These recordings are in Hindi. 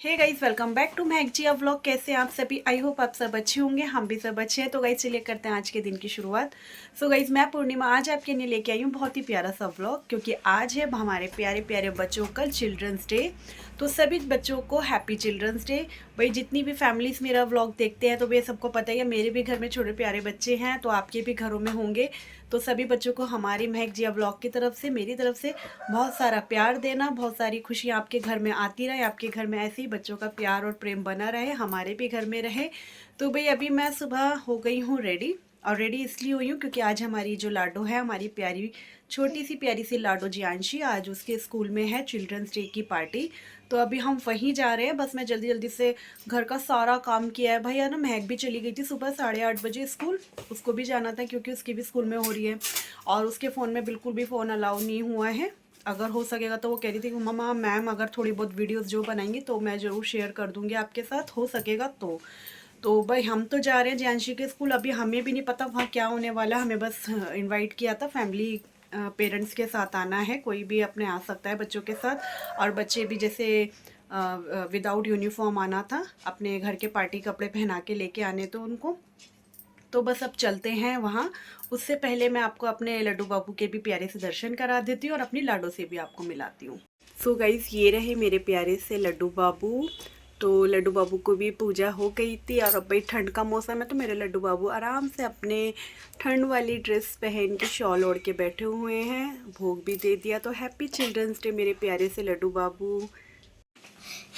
Hey guys, welcome back to मैगजिया व्लॉग। कैसे हैं आप सभी? आई होप आप सब अच्छे होंगे। हम भी सब अच्छे हैं। तो गाइस चलिए करते हैं आज के दिन की शुरुआत। सो गाइस, मैं पूर्णिमा आज आपके लिए लेके आई हूँ बहुत ही प्यारा सा व्लॉग, क्योंकि आज है हमारे प्यारे प्यारे बच्चों का चिल्ड्रंस डे। तो सभी बच्चों को हैप्पी चिल्ड्रंस डे। भाई जितनी भी फैमिलीज मेरा व्लॉग देखते हैं तो वे सबको पता ही है, मेरे भी घर में छोटे प्यारे बच्चे हैं, तो आपके भी घरों में होंगे। तो सभी बच्चों को हमारी मैगजिया व्लॉग की तरफ से, मेरी तरफ से बहुत सारा प्यार देना, बहुत सारी खुशियाँ आपके घर में आती रहे, आपके घर में ऐसे ही बच्चों का प्यार और प्रेम बना रहे, हमारे भी घर में रहे। तो भाई अभी मैं सुबह हो गई हूँ रेडी, और रेडी इसलिए हुई हूँ क्योंकि आज हमारी जो लाडो है, हमारी प्यारी छोटी सी प्यारी सी लाडो जियांशी, आज उसके स्कूल में है चिल्ड्रंस डे की पार्टी। तो अभी हम वहीं जा रहे हैं। बस मैं जल्दी जल्दी से घर का सारा काम किया है। भैया ना महक भी चली गई थी सुबह 8:30 बजे स्कूल, उसको भी जाना था क्योंकि उसकी भी स्कूल में हो रही है, और उसके फ़ोन में बिल्कुल भी फ़ोन अलाउ नहीं हुआ है। अगर हो सकेगा तो वो कह रही थी कि मम्मा मैम अगर थोड़ी बहुत वीडियोस जो बनाएंगी तो मैं ज़रूर शेयर कर दूँगी आपके साथ, हो सकेगा तो भाई हम तो जा रहे हैं जियांशी के स्कूल। अभी हमें भी नहीं पता वहाँ क्या होने वाला, हमें बस इनवाइट किया था, फैमिली पेरेंट्स के साथ आना है, कोई भी अपने आ सकता है बच्चों के साथ। और बच्चे भी जैसे विदाउट यूनिफॉर्म आना था, अपने घर के पार्टी कपड़े पहना के लेके आने तो उनको। तो बस अब चलते हैं वहाँ। उससे पहले मैं आपको अपने लड्डू बाबू के भी प्यारे से दर्शन करा देती हूँ और अपनी लाडो से भी आपको मिलाती हूँ। सो गाइस, ये रहे मेरे प्यारे से लड्डू बाबू। तो लड्डू बाबू को भी पूजा हो गई थी, और अब भाई ठंड का मौसम है तो मेरे लड्डू बाबू आराम से अपने ठंड वाली ड्रेस पहन के शॉल ओढ़ के बैठे हुए हैं। भोग भी दे दिया। तो हैप्पी चिल्ड्रंस डे मेरे प्यारे से लड्डू बाबू।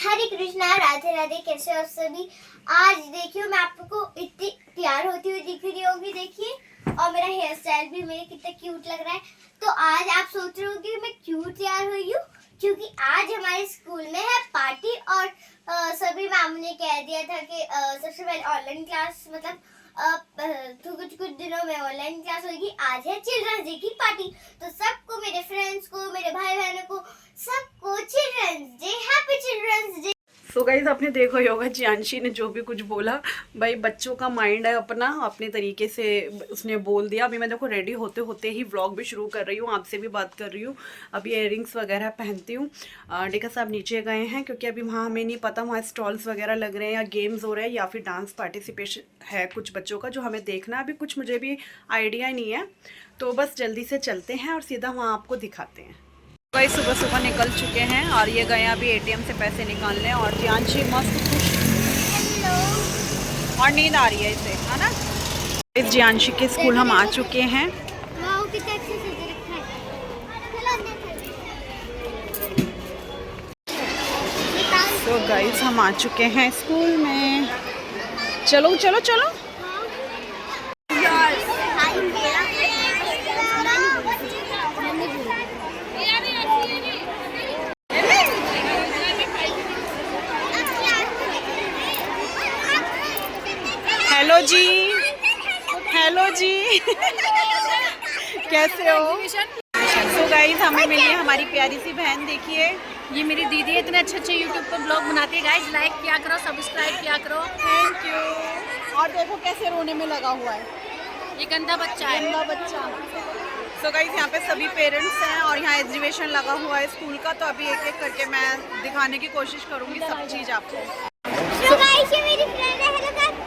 हरे कृष्णा, राधे राधे। कैसे हो सभी? आज देखियो मैं आपको इतनी तैयार होती हुई दिख रही होगी, देखिए, और मेरा हेयर स्टाइल भी मेरे कितना क्यूट लग रहा है। तो आज आप सोच रहे हो कि मैं क्यों तैयार हुई हूँ, क्योंकि आज हमारे स्कूल में है पार्टी, और सभी मैम ने कह दिया था कि सबसे पहले ऑनलाइन क्लास, मतलब कुछ दिनों में ऑनलाइन क्लास होगी। आज है चिल्ड्रंस डे की पार्टी, तो सबको, मेरे फ्रेंड्स को, मेरे भाई बहनों को, सबको children's day, happy children's day. So guys, आपने देखा ही होगा जियांशी ने जो भी कुछ बोला, भाई बच्चों का माइंड है अपना, अपने तरीके से उसने बोल दिया। अभी मैं देखो रेडी होते होते ही व्लॉग भी शुरू कर रही हूँ, आपसे भी बात कर रही हूँ। अभी इयररिंग्स वगैरह पहनती हूँ। डेका साहब नीचे गए हैं क्योंकि अभी वहाँ हमें नहीं पता, वहाँ स्टॉल्स वगैरह लग रहे हैं या गेम्स हो रहे हैं या फिर डांस पार्टिसिपेशन है कुछ बच्चों का, जो हमें देखना है। अभी कुछ मुझे भी आइडिया नहीं है, तो बस जल्दी से चलते हैं और सीधा वहाँ आपको दिखाते हैं। भाई सुबह सुबह निकल चुके हैं और ये गए अभी एटीएम से पैसे निकालने, और जियांशी मस्त खुश और नींद आ रही है इसे, है ना। इस जियांशी के स्कूल हम आ चुके हैं। तो गाइस हम आ चुके हैं स्कूल में। चलो चलो चलो। हेलो जी, हेलो जी। कैसे हो? तो गाइस हमें मिली है हमारी प्यारी सी बहन, देखिए ये मेरी दीदी है, इतने अच्छे अच्छे यूट्यूब पर ब्लॉग बनाती है। गाइस लाइक किया करो, सब्सक्राइब किया करो। Thank you. और देखो कैसे रोने में लगा हुआ है, ये गंदा बच्चा है, गंदा बच्चा। सो गाइस यहाँ पे सभी पेरेंट्स हैं और यहाँ एग्जीबिशन लगा हुआ है स्कूल का, तो अभी एक एक करके मैं दिखाने की कोशिश करूँगी सब चीज़ आपको। So guys, ये मेरी फ्रेंड है। Hello guys.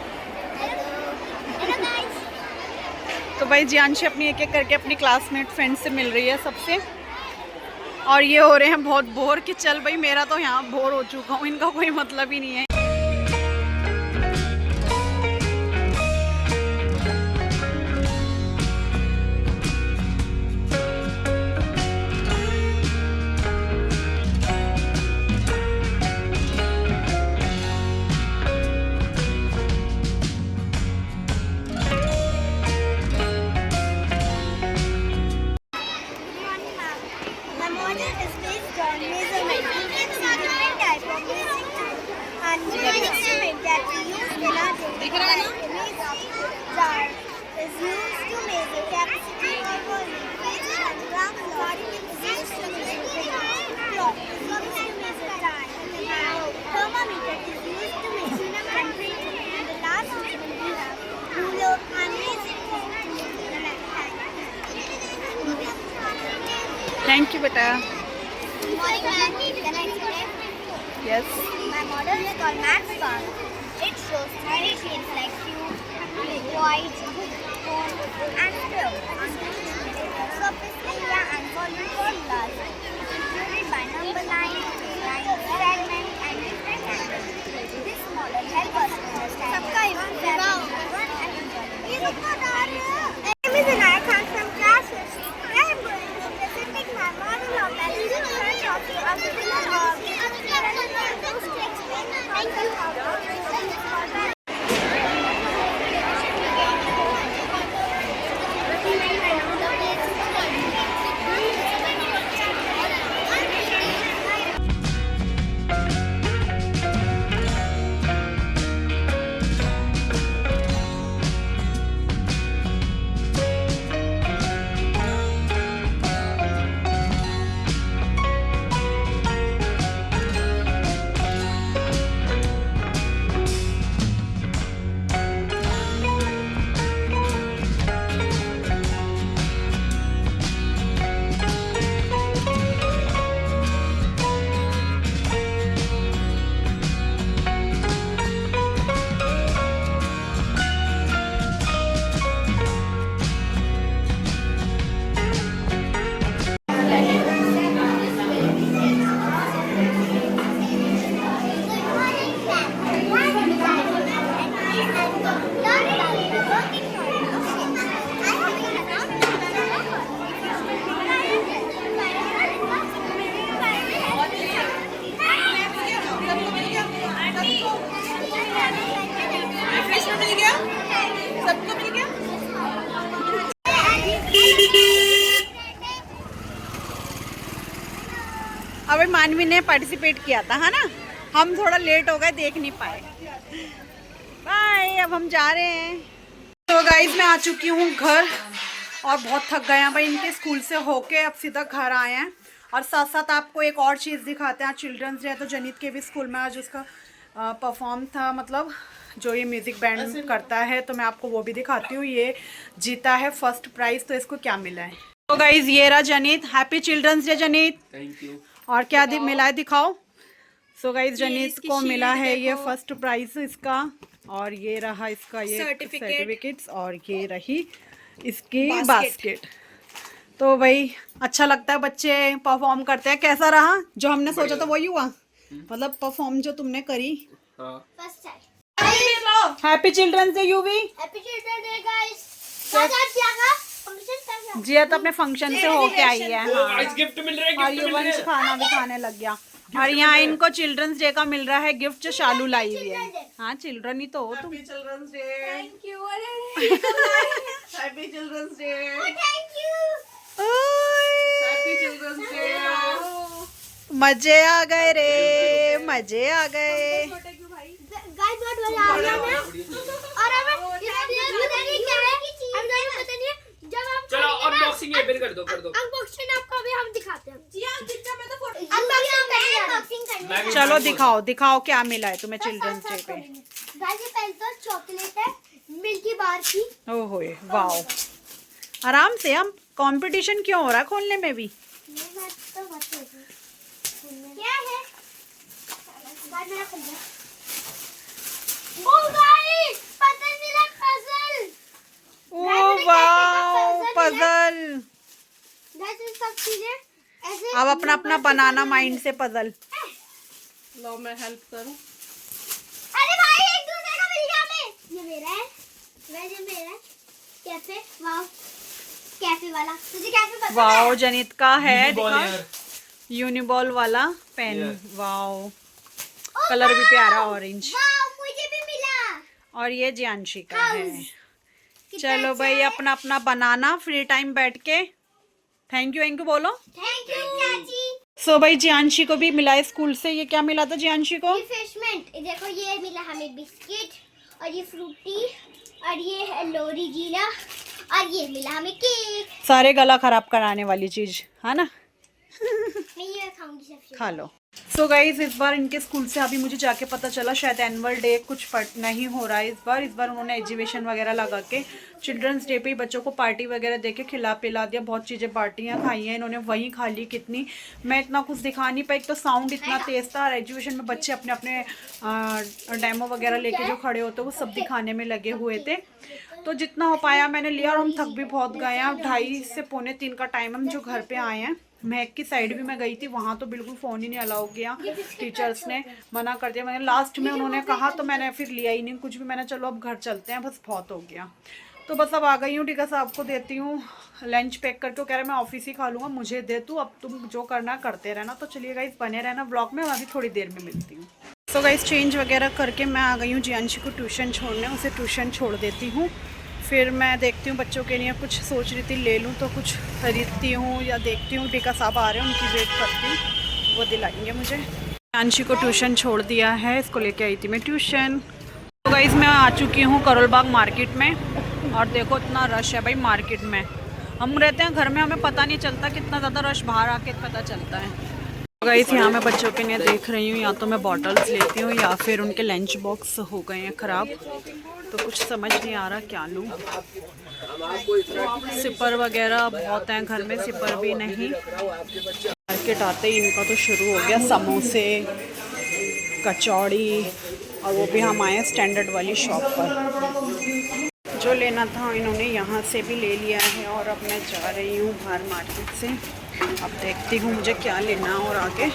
Hello guys. तो भाई जियांशी अपनी एक एक करके अपनी क्लासमेट फ्रेंड से मिल रही है सबसे, और ये हो रहे हैं बहुत बोर कि चल भाई, मेरा तो यहाँ बोर हो चुका हूँ, इनका कोई मतलब ही नहीं है। The model is based on measurement. It's a different type of measuring tool and instrument that we use in our daily life. Image jar is used to measure capacity or volume. And ground log is used to measure weight. Clock is used to measure time. And thermometer is used to measure temperature. And the last instrument we have ruler and measuring tape to measure the time. Thank you बेटा। Morning, ma'am. Can I explain? Yes. My model is called Max Spark. It shows 3D shapes like cube, white, cone, and sphere. Surface area and volume formulas included by number line, fragment, and different angles. This model helps us understand everyone and enjoy it. My name is Anaya Khan from class 6. I am going to be presenting my model of balance in front of the original orb. Thank you. अबे मानवी ने पार्टिसिपेट किया था, है ना। हम थोड़ा लेट हो गए, देख नहीं पाए। बाय, अब हम जा रहे हैं। तो गाइज मैं आ चुकी हूँ घर और बहुत थक गए हैं भाई। इनके स्कूल से होके अब सीधा घर आए हैं। और साथ साथ आपको एक और चीज़ दिखाते हैं। आज चिल्ड्रंस डे है, तो जनीत के भी स्कूल में आज उसका परफॉर्म था, मतलब जो ये म्यूज़िक बैंड करता है, तो मैं आपको वो भी दिखाती हूँ। ये जीता है फर्स्ट प्राइज़, तो इसको क्या मिला है। तो गाइज ये रहा Janeet. Happy children's day Janeet. Thank you. और क्या मिला है दिखाओ। सो गाइज जनीत को मिला है ये फर्स्ट प्राइज इसका, और ये रहा इसका ये सर्टिफिकेट्स, और ये रही इसकी बास्केट। तो भाई अच्छा लगता है, बच्चे परफॉर्म करते हैं। कैसा रहा? जो हमने सोचा था वही हुआ, मतलब परफॉर्म जो तुमने करी। First time. Happy children's day Yuvi. Happy children's day guys. Jiya तो अपने फंक्शन से होके आई है। हाँ। गिफ्ट मिल रहा है, और युवंश खाना भी खाने लग गया। और यहाँ इनको चिल्ड्रंस डे का मिल रहा है गिफ्ट, जो शालू लाई हुई है। हाँ चिल्ड्रन ही तो हो तुम। Children's day. Thank you. Happy children's day. Thank you. Happy children's day. मजे आ गए रे, मजे आ गए। गाइस बहुत मजा आ गया ना। और हमें इसलिए पता नहीं क्या है, हम दोनों पता नहीं है। जब हम चलो अनबॉक्सिंग ये बिल कर दो। अनबॉक्सिंग आपको अभी हम दिखाते हैं। जी हां, दिखा मैं तो फोटो अनबॉक्सिंग करनी है। चलो दिखाओ दिखाओ क्या मिला है तुम्हें चिल्ड्रंस डे पे। गाइस ये पहले तो चॉकलेट है मिल्की बार की। ओहो वाओ, आराम से। हम कंपटीशन क्यों हो रहा है खोलने में भी। क्या है गाइस? मेरा खुल गया। ओ गाइस पजल मिला, puzzle. Oh wow puzzle. Guys ये सब चीजें ऐसे अब अपना अपना बनाना माइंड से पजल। लो मैं हेल्प करूं। अरे भाई एक दूसरे को मिल गया हमें। ये मेरा है, वैसे मेरा है। कैफे, वाओ कैफे वाला। तुझे कैफे पसंद है? वाओ जनित का है, यूनिबॉल दिखा। यार। यूनिबॉल वाला पेन। Yeah. वाओ, कलर भी प्यारा ऑरेंज। वाओ मुझे भी मिला। और ये जियांशी का है। कितना चलो अच्छा भाई है। अपना अपना बनाना फ्री टाइम बैठ के। थैंक यू बोलो। थैंक यू चाची। सो भाई जियांशी को भी मिला है स्कूल से। ये क्या मिला था जियांशी को? रिफ्रेशमेंट। देखो ये मिला हमें बिस्किट, और ये फ्रूटी, और ये है लोरी गीला, और ये मिला हमें केक। सारे गला खराब कराने वाली चीज है ना। मैं ये खाऊंगी सबसे। खा लो। सो गाइज इस बार इनके स्कूल से अभी मुझे जाके पता चला शायद एनुअल डे कुछ नहीं हो रहा है इस बार उन्होंने एग्जीबिशन वगैरह लगा के चिल्ड्रंस डे पे ही बच्चों को पार्टी वगैरह दे के खिला पिला दिया। बहुत चीज़ें पार्टियाँ खाई हैं इन्होंने, वहीं खा ली कितनी। मैं इतना कुछ दिखा नहीं पाई, तो साउंड इतना तेज़ था और एग्जीबिशन में बच्चे अपने अपने डेमो वगैरह लेके जो खड़े होते वो सब दिखाने में लगे हुए थे। तो जितना हो पाया मैंने लिया और हम थक भी बहुत गए हैं। अब 2:30 से 2:45 का टाइम हम जो घर पे आए हैं। महक की साइड भी मैं गई थी, वहाँ तो बिल्कुल फ़ोन ही नहीं अलाउ किया, टीचर्स ने मना कर दिया। मैंने लास्ट में उन्होंने कहा तो मैंने फिर लिया ही नहीं कुछ भी। मैंने चलो अब घर चलते हैं, बस बहुत हो गया। तो बस अब आ गई हूँ। टीका साहब को देती हूँ लंच पैक करके, कह रहे मैं ऑफिस ही खा लूँगा, मुझे दे तू, अब तुम जो करना करते रहना। तो चलिए गाइस बने रहना ब्लॉग में, अभी थोड़ी देर में मिलती हूँ। तो गाइस चेंज वगैरह करके मैं आ गई हूँ जियांशी को ट्यूशन छोड़ने, उसे ट्यूशन छोड़ देती हूँ। फिर मैं देखती हूँ बच्चों के लिए कुछ सोच रही थी ले लूँ तो कुछ खरीदती हूँ या देखती हूँ। टीका साहब आ रहे हैं, उनकी वेट करती हूँ, वो दिलाएंगे मुझे। जियांशी को ट्यूशन छोड़ दिया है, इसको लेके आई थी मैं ट्यूशन। तो गाइस मैं आ चुकी हूँ करोल बाग मार्केट में और देखो इतना रश है भाई मार्केट में। हम रहते हैं घर में, हमें पता नहीं चलता कितना ज़्यादा रश, बाहर आके पता चलता है। गाइस यहाँ मैं बच्चों के लिए देख रही हूँ, या तो मैं बॉटल्स लेती हूँ या फिर उनके लंच बॉक्स हो गए हैं ख़राब, तो कुछ समझ नहीं आ रहा क्या लूँ। सिपर वगैरह बहुत हैं घर में, सिपर भी नहीं। मार्केट आते ही इनका तो शुरू हो गया समोसे कचौड़ी, और वो भी हम आए स्टैंडर्ड वाली शॉप पर। जो लेना था इन्होंने यहाँ से भी ले लिया है और अब मैं जा रही हूँ बाहर मार्केट से। अब देखती हूँ मुझे क्या लेना और आगे।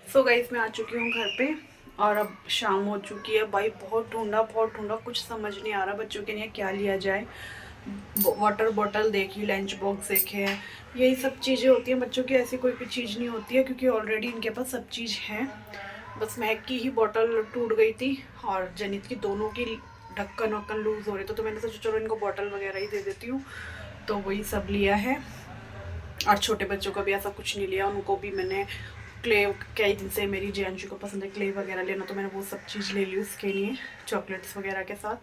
सो गाइस मैं आ चुकी हूँ घर पे और अब शाम हो चुकी है। भाई बहुत ढूंढा, कुछ समझ नहीं आ रहा बच्चों के लिए क्या लिया जाए। वाटर बॉटल देखी, लंच बॉक्स देखे, यही सब चीज़ें होती हैं बच्चों की, ऐसी कोई भी चीज़ नहीं होती है क्योंकि ऑलरेडी इनके पास सब चीज़ है। बस महक की ही बॉटल टूट गई थी और जनित की दोनों की ढक्कन वक्कन लूज़ हो रहे थे, तो मैंने सोचा चलो इनको बॉटल वगैरह ही दे देती हूँ। तो वही सब लिया है और छोटे बच्चों का भी ऐसा कुछ नहीं लिया। उनको भी मैंने क्ले, कई दिन से मेरी जियांशी को पसंद है क्ले वगैरह लेना, तो मैंने वो सब चीज़ ले ली उसके लिए चॉकलेट्स वगैरह के साथ।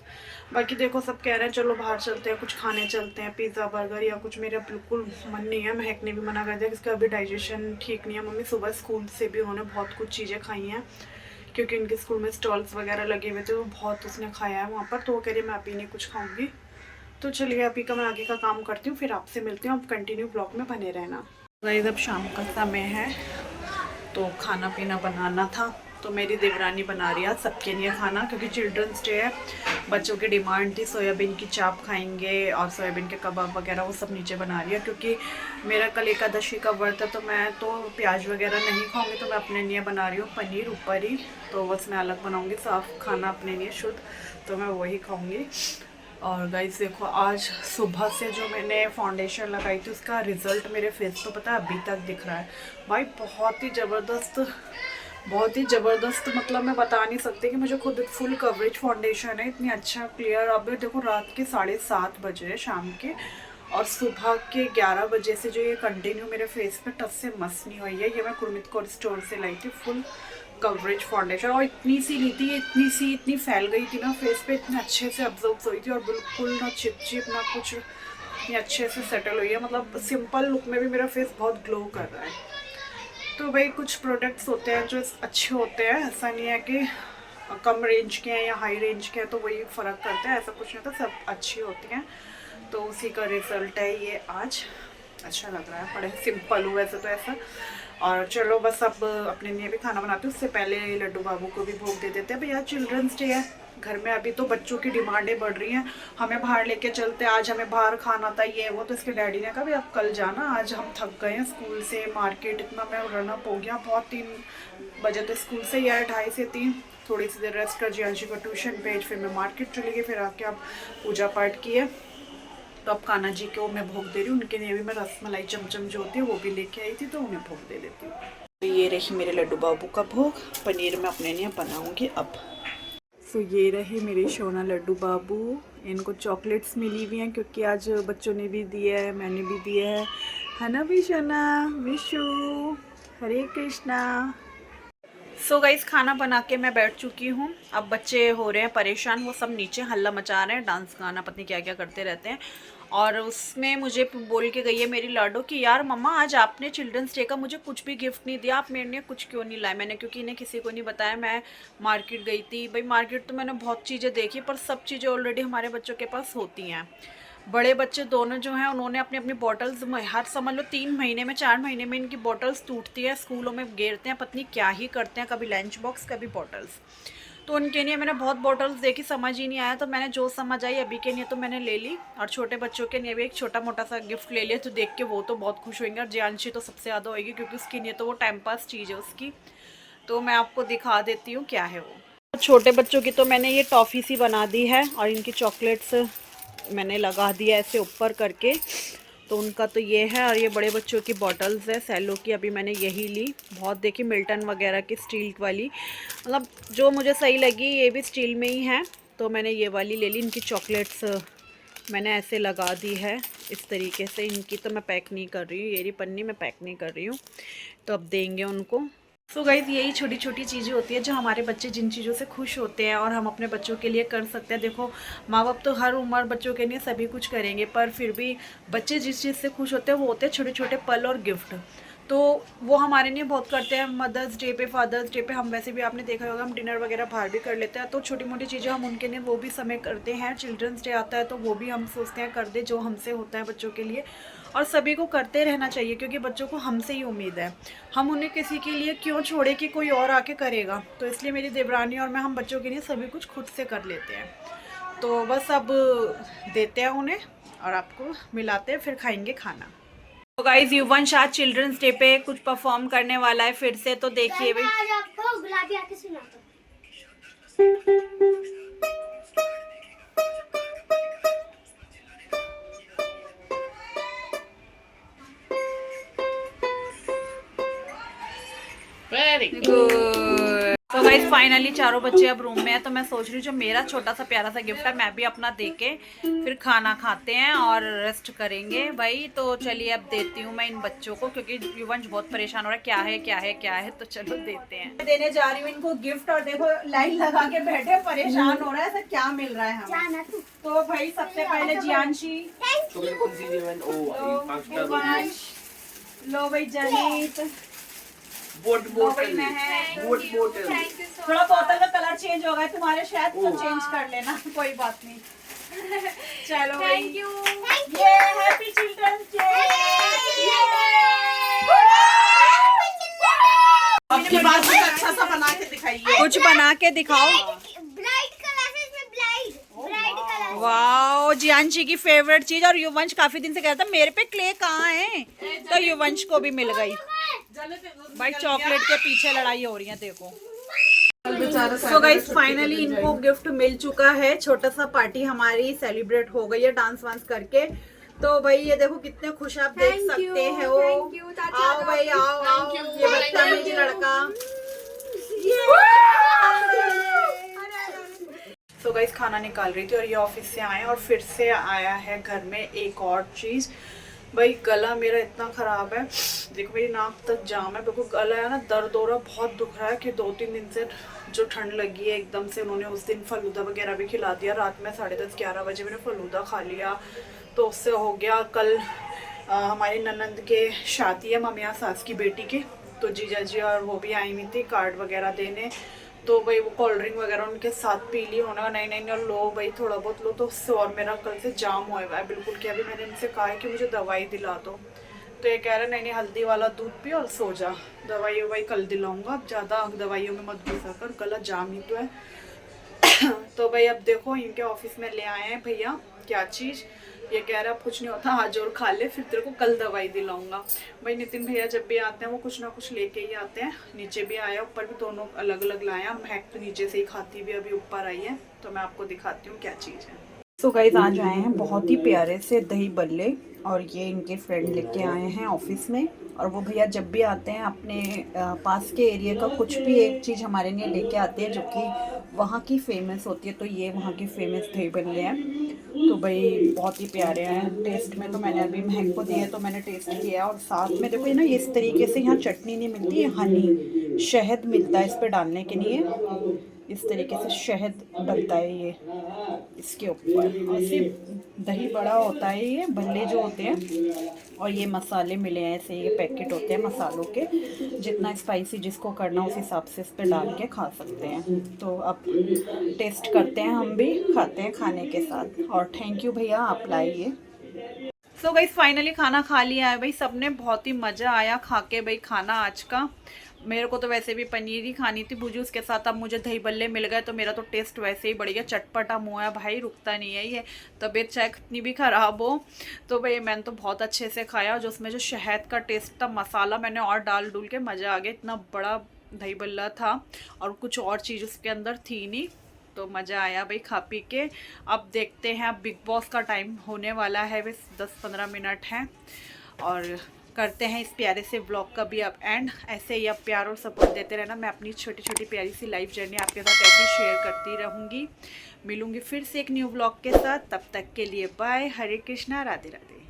बाकी देखो सब कह रहे हैं चलो बाहर चलते हैं, कुछ खाने चलते हैं, पिज़्ज़ा बर्गर या कुछ। मेरा बिल्कुल मन नहीं है, महक ने भी मना कर दिया इसका अभी डाइजेशन ठीक नहीं है। मम्मी सुबह स्कूल से भी उन्होंने बहुत कुछ चीज़ें खाई हैं क्योंकि उनके स्कूल में स्टॉल्स वगैरह लगे हुए थे, वो बहुत उसने खाया है वहाँ पर। तो वो कह रही मैं अभी नहीं कुछ खाऊँगी। तो चलिए अभी का मैं आगे का काम करती हूँ, फिर आपसे मिलती हूँ। अब कंटिन्यू ब्लॉग में बने रहना। गाइस अब शाम का समय है तो खाना पीना बनाना था, तो मेरी देवरानी बना रही है सबके लिए खाना क्योंकि चिल्ड्रंस डे है। बच्चों की डिमांड थी सोयाबीन की चाप खाएंगे और सोयाबीन के कबाब वगैरह, वो सब नीचे बना रही है। क्योंकि मेरा कल एकादशी का व्रत है तो मैं तो प्याज वगैरह नहीं खाऊंगी, तो मैं अपने लिए बना रही हूँ पनीर ऊपर ही। तो बस मैं अलग बनाऊँगी साफ़ खाना अपने लिए शुद्ध, तो मैं वही खाऊँगी। और गाइस देखो आज सुबह से जो मैंने फाउंडेशन लगाई थी उसका रिज़ल्ट मेरे फेस पे पता है अभी तक दिख रहा है भाई। बहुत ही ज़बरदस्त, मतलब मैं बता नहीं सकती कि मुझे खुद फुल कवरेज फाउंडेशन है, इतनी अच्छा क्लियर। अब देखो रात के 7:30 बजे है शाम के, और सुबह के 11 बजे से जो ये कंटिन्यू मेरे फेस पे टच से मस नहीं हुई है। ये मैं कुर्मित कोर स्टोर से लाई थी फुल कवरेज फाउंडेशन, और इतनी सी ली थी, इतनी फैल गई थी ना फेस पे, इतने अच्छे से अब्जॉर्ब हुई थी और बिल्कुल ना चिप ना कुछ, इतनी अच्छे से सेटल हुई है। मतलब सिंपल लुक में भी मेरा फेस बहुत ग्लो कर रहा है। तो भाई कुछ प्रोडक्ट्स होते हैं जो अच्छे होते हैं, ऐसा नहीं है कि कम रेंज के हैं या हाई रेंज के हैं तो वही फ़र्क करता है, ऐसा कुछ नहीं होता, सब अच्छी होती हैं। तो उसी का रिज़ल्ट है ये आज। अच्छा लग रहा है, बड़े सिंपल हूँ वैसे तो ऐसा। और चलो बस अब अपने लिए भी खाना बनाती हूँ, उससे पहले लड्डू बाबू को भी भोग दे देते हैं। भैया चिल्ड्रंस डे है घर में, अभी तो बच्चों की डिमांडें बढ़ रही हैं, हमें बाहर लेके चलते, आज हमें बाहर खाना था ये वो। तो इसके डैडी ने कहा भाई आप कल जाना, आज हम थक गए हैं स्कूल से, मार्केट इतना मैं रनअप हो गया बहुत। 3 बजे तो स्कूल से ही आया, 2:30 से 3, थोड़ी सी देर रेस्ट कर जियांशी को ट्यूशन भेज, फिर मैं मार्केट चली गई, फिर आके आप पूजा पाठ किए। तो अब कान्हा जी को मैं भोग दे रही हूँ, उनके लिए भी मैं रसमलाई चमचम जो होती है वो भी लेके आई थी, तो उन्हें भोग दे देती हूँ। तो ये रही मेरे लड्डू बाबू का भोग, पनीर मैं अपने लिए बनाऊँगी अब। तो ये रहे मेरे सोना लड्डू बाबू, इनको चॉकलेट्स मिली हुई हैं क्योंकि आज बच्चों ने भी दिया है, मैंने भी दिया है ना भी सोना। विशु हरे कृष्णा। सो गाइस खाना बना के मैं बैठ चुकी हूँ। अब बच्चे हो रहे हैं परेशान, वो सब नीचे हल्ला मचा रहे हैं, डांस गाना पता नहीं क्या क्या करते रहते हैं। और उसमें मुझे बोल के गई है मेरी लाडो कि यार मम्मा आज आपने चिल्ड्रंस डे का मुझे कुछ भी गिफ्ट नहीं दिया, आप मेरे लिए कुछ क्यों नहीं लाए। मैंने क्योंकि इन्हें किसी को नहीं बताया, मैं मार्केट गई थी। भाई मार्केट तो मैंने बहुत चीज़ें देखी, पर सब चीज़ें ऑलरेडी हमारे बच्चों के पास होती हैं। बड़े बच्चे दोनों जो हैं उन्होंने अपनी अपनी बॉटल्स हर समझ लो 3 महीने में 4 महीने में इनकी बॉटल्स टूटती है, स्कूलों में गिरते हैं, पत्नी क्या ही करते हैं, कभी लंच बॉक्स कभी बॉटल्स। तो उनके लिए मैंने बहुत बॉटल्स देखी, समझ ही नहीं आया, तो मैंने जो समझ आई अभी के लिए तो मैंने ले ली। और छोटे बच्चों के लिए भी एक छोटा मोटा सा गिफ्ट ले लिया, तो देख के वो तो बहुत खुश होंगे। और जियांशी तो सबसे ज़्यादा होगी क्योंकि उसके लिए तो वो टाइम पास चीज़ है उसकी। तो मैं आपको दिखा देती हूँ क्या है वो। छोटे बच्चों की तो मैंने ये टॉफ़ी सी बना दी है और इनकी चॉकलेट्स मैंने लगा दिया ऐसे ऊपर करके, तो उनका तो ये है। और ये बड़े बच्चों की बॉटल्स है सेलो की, अभी मैंने यही ली। बहुत देखी मिल्टन वगैरह की स्टील वाली, मतलब जो मुझे सही लगी, ये भी स्टील में ही है तो मैंने ये वाली ले ली। इनकी चॉकलेट्स मैंने ऐसे लगा दी है इस तरीके से। इनकी तो मैं पैक नहीं कर रही हूँ, ये पन्नी मैं पैक नहीं कर रही हूँ, तो अब देंगे उनको। सो गाइस यही छोटी छोटी चीज़ें होती है जो हमारे बच्चे जिन चीज़ों से खुश होते हैं और हम अपने बच्चों के लिए कर सकते हैं। देखो माँ बाप तो हर उम्र बच्चों के लिए सभी कुछ करेंगे, पर फिर भी बच्चे जिस चीज़ से खुश होते हैं वो होते हैं छोटे छोटे पल और गिफ्ट। तो वो हमारे लिए बहुत करते हैं। मदर्स डे पे, फादर्स डे पे हम वैसे भी आपने देखा होगा हम डिनर वगैरह बाहर भी कर लेते हैं, तो छोटी मोटी चीज़ें हम उनके लिए वो भी समय करते हैं। चिल्ड्रंस डे आता है तो वो भी हम सोचते हैं कर दे जो हमसे होता है बच्चों के लिए, और सभी को करते रहना चाहिए क्योंकि बच्चों को हमसे ही उम्मीद है। हम उन्हें किसी के लिए क्यों छोड़े कि कोई और आके करेगा। तो इसलिए मेरी देवरानी और मैं, हम बच्चों के लिए सभी कुछ खुद से कर लेते हैं। तो बस अब देते हैं उन्हें और आपको मिलाते हैं, फिर खाएंगे खाना। तो गाइस युवंश आज चिल्ड्रंस डे पे कुछ परफॉर्म करने वाला है फिर से, तो देखिए भाई। आज आपको गुलाबी आके सुनाता हूँ। Very good. तो गाइस फाइनली चारों बच्चे अब रूम में है, तो मैं सोच रही हूँ जो मेरा छोटा सा प्यारा सा गिफ्ट है मैं भी अपना देके फिर खाना खाते हैं और रेस्ट करेंगे भाई। तो चलिए अब देती हूँ मैं इन बच्चों को, क्योंकि युवंश बहुत परेशान हो रहा है क्या है क्या है क्या है। तो चलो देते हैं, देने जा रही हूँ इनको गिफ्ट। और देखो लाइन लगा के बैठे परेशान हो रहा है, ऐसा क्या मिल रहा है हमें। जाना तू। तो भाई सबसे पहले जियांशी, चॉकलेट कौन सी दी मैंने? ओ 5 का दो। युवंश, लो भाई जनीत, बोतल है। बोतल। थोड़ा बोतल का कलर चेंज हो गया तुम्हारे शायद, तो चेंज कर लेना कोई बात नहीं। चलो भाई, ये हैप्पी चिल्ड्रंस डे। आपके पास कुछ अच्छा सा बना के दिखाइए। कुछ बना के दिखाओ। ब्राइट कलर है इसमें, ब्राइट कलर। वाओ जियांशी की फेवरेट चीज। और युवंश काफी दिन से कह रहा था मेरे पे क्ले कहाँ है, तो युवंश को भी मिल गई। भाई चॉकलेट के पीछे लड़ाई हो रही है देखो। तो गाइस फाइनली इनको गिफ्ट मिल चुका है, छोटा सा पार्टी हमारी सेलिब्रेट हो गई है डांस वांस करके। तो भाई ये देखो कितने खुश आप देख सकते हैं वो। आओ भाई आओ आओ, ये बदतमीज लड़का। तो गाइस खाना निकाल रही थी और ये ऑफिस से आए और फिर से आया है घर में एक और चीज़। भाई गला मेरा इतना ख़राब है, देखो मेरी नाक तक जाम है, बिल्कुल गला है ना दर्द हो रहा, बहुत दुख रहा है कि 2-3 दिन से जो ठंड लगी है एकदम से। उन्होंने उस दिन फलूदा वगैरह भी खिला दिया, रात में 10:30-11 बजे मैंने फलूदा खा लिया, तो उससे हो गया। कल हमारी ननंद के शादी है, ममिया सास की बेटी की, तो जीजा जी और वो भी आई हुई थी कार्ड वगैरह देने। तो भाई वो कोल्ड ड्रिंक वगैरह उनके साथ पी ली उन्होंने, नहीं लो भाई थोड़ा बहुत लो, तो उससे और मेरा कल से जाम हुआ है बिल्कुल। कि अभी मैंने इनसे कहा है कि मुझे दवाई दिला दो, तो ये कह रहे नहीं हल्दी वाला दूध पी और सो जा, दवाई ववाई कल दिलाऊंगा, अब ज़्यादा दवाइयों में मत घुसा कर, गला जाम ही तो है। तो भाई अब देखो इनके ऑफिस में ले आए हैं भैया क्या चीज़, ये कह रहा कुछ नहीं होता आज और खा ले, फिर तेरे को कल दवाई दिलाऊंगा। भाई नितिन भैया जब भी आते हैं वो कुछ ना कुछ लेके ही आते हैं, नीचे भी आया ऊपर भी, दोनों अलग अलग लाया। महक तो नीचे से ही खाती भी अभी ऊपर आई है, तो मैं आपको दिखाती हूँ क्या चीज़ है। सो गाइस आज आए हैं बहुत ही प्यारे से दही बल्ले, और ये इनके फ्रेंड लेके आए हैं ऑफिस में। और वो भैया जब भी आते हैं अपने पास के एरिया का कुछ भी एक चीज़ हमारे लिए लेके आते हैं जो कि वहाँ की फेमस होती है, तो ये वहाँ की फेमस दही बल्ले हैं। तो भाई बहुत ही प्यारे हैं टेस्ट में, तो मैंने अभी महक को दिए तो मैंने टेस्ट किया। और साथ में देखो ये ना इस तरीके से यहाँ चटनी नहीं मिलती है, हनी शहद मिलता है इस पर डालने के लिए, इस तरीके से शहद बनता है ये इसके ऊपर। ऐसे दही बड़ा होता है ये भल्ले जो होते हैं, और ये मसाले मिले हैं ऐसे, ये पैकेट होते हैं मसालों के। जितना स्पाइसी जिसको करना उस हिसाब से इस पर डाल के खा सकते हैं। तो अब टेस्ट करते हैं, हम भी खाते हैं खाने के साथ। और थैंक यू भैया, आप लाइए। सो गाइस फाइनली खाना खा लिया है भाई सबने, बहुत ही मज़ा आया खा के भाई खाना आज का। मेरे को तो वैसे भी पनीर ही खानी थी भुजी, उसके साथ अब मुझे दही बल्ले मिल गए तो मेरा तो टेस्ट वैसे ही बढ़ गया। चटपटा मुँह है भाई, रुकता नहीं है ये। तबीयत चाहे कितनी भी ख़राब हो तो भाई मैंने तो बहुत अच्छे से खाया। जो उसमें जो शहद का टेस्ट था, मसाला मैंने और डाल डूल के मज़ा आ गया। इतना बड़ा दही बल्ला था और कुछ और चीज़ उसके अंदर थी नहीं, तो मज़ा आया भाई खा पी के। अब देखते हैं, अब बिग बॉस का टाइम होने वाला है, बस 10-15 मिनट हैं और करते हैं इस प्यारे से व्लॉग का भी अब एंड। ऐसे ही अब प्यार और सपोर्ट देते रहना। मैं अपनी छोटी छोटी प्यारी सी लाइफ जर्नी आपके साथ ऐसे ही शेयर करती रहूँगी। मिलूँगी फिर से एक न्यू व्लॉग के साथ, तब तक के लिए बाय। हरे कृष्णा, राधे राधे।